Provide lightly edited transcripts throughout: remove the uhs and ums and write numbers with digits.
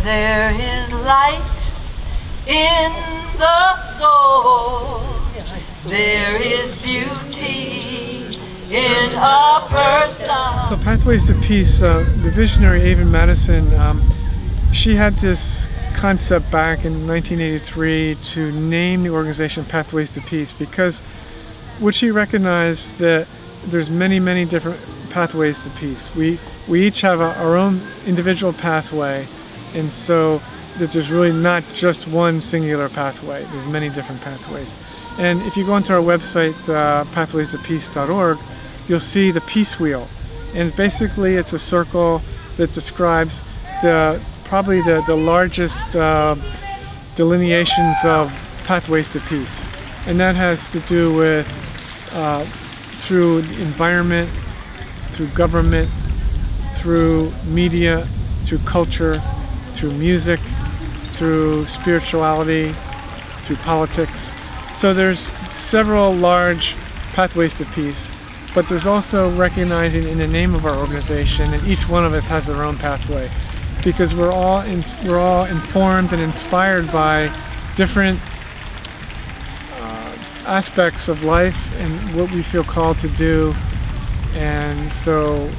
there is light in the soul, there is beauty in a person. So Pathways to Peace, the visionary Avon Madison, she had this concept back in 1983 to name the organization Pathways to Peace, because what she recognized that there's many different pathways to peace. We each have our own individual pathway, and so that there's really not just one singular pathway. There's many different pathways. And if you go onto our website, pathwaystopeace.org, you'll see the peace wheel. And basically it's a circle that describes probably the largest delineations of pathways to peace. And that has to do with through the environment, through government, through media, through culture, through music, through spirituality, through politics. So there's several large pathways to peace, but there's also recognizing in the name of our organization, and each one of us has their own pathway, because we're all informed and inspired by different aspects of life and what we feel called to do. And so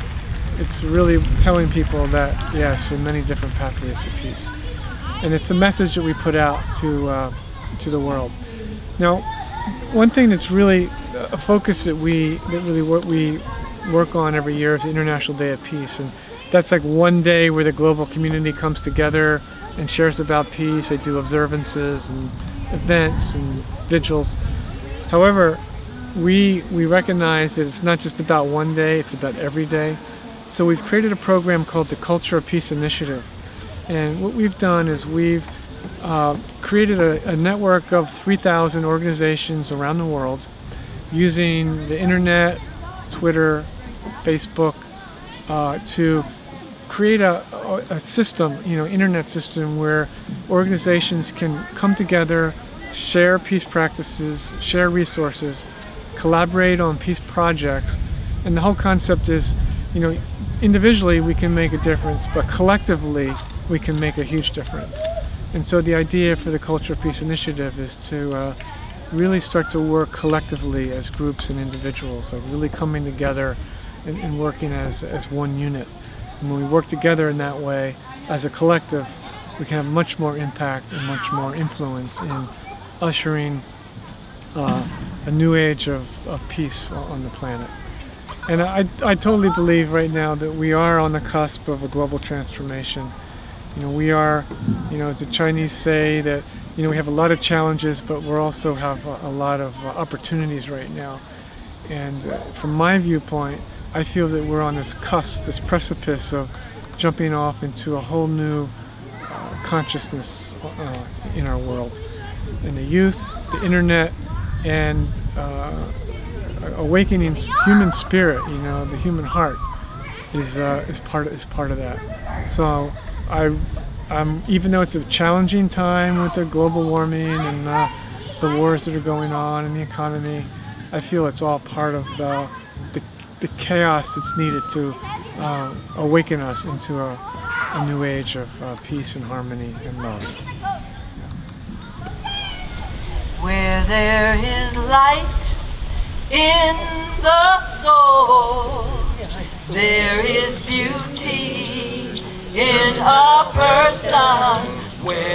it's really telling people that yes, there are many different pathways to peace, and it's a message that we put out to the world. Now, one thing that's really a focus that we work on every year is the International Day of Peace, and that's like one day where the global community comes together and shares about peace. They do observances and events and vigils. However, we recognize that it's not just about one day, it's about every day. So we've created a program called the Culture of Peace Initiative. And what we've done is we've created a network of 3,000 organizations around the world using the internet, Twitter, Facebook, to create a system, internet system where organizations can come together, share peace practices, share resources, collaborate on peace projects. And the whole concept is, individually we can make a difference, but collectively we can make a huge difference. And so the idea for the Culture of Peace Initiative is to really start to work collectively as groups and individuals, like really coming together and working as one unit. And when we work together in that way, as a collective, we can have much more impact and much more influence in ushering a new age of peace on the planet. And I totally believe right now that we are on the cusp of a global transformation. We are, as the Chinese say, that we have a lot of challenges, but we also have a lot of opportunities right now. And from my viewpoint, I feel that we're on this cusp, this precipice of jumping off into a whole new consciousness in our world. And the youth, the internet, and awakening human spirit, the human heart is part of that. So I'm even though it's a challenging time with the global warming and the wars that are going on and the economy, I feel it's all part of the chaos that's needed to awaken us into a new age of peace and harmony and love. Where there is light in the soul, there is beauty in a person. Where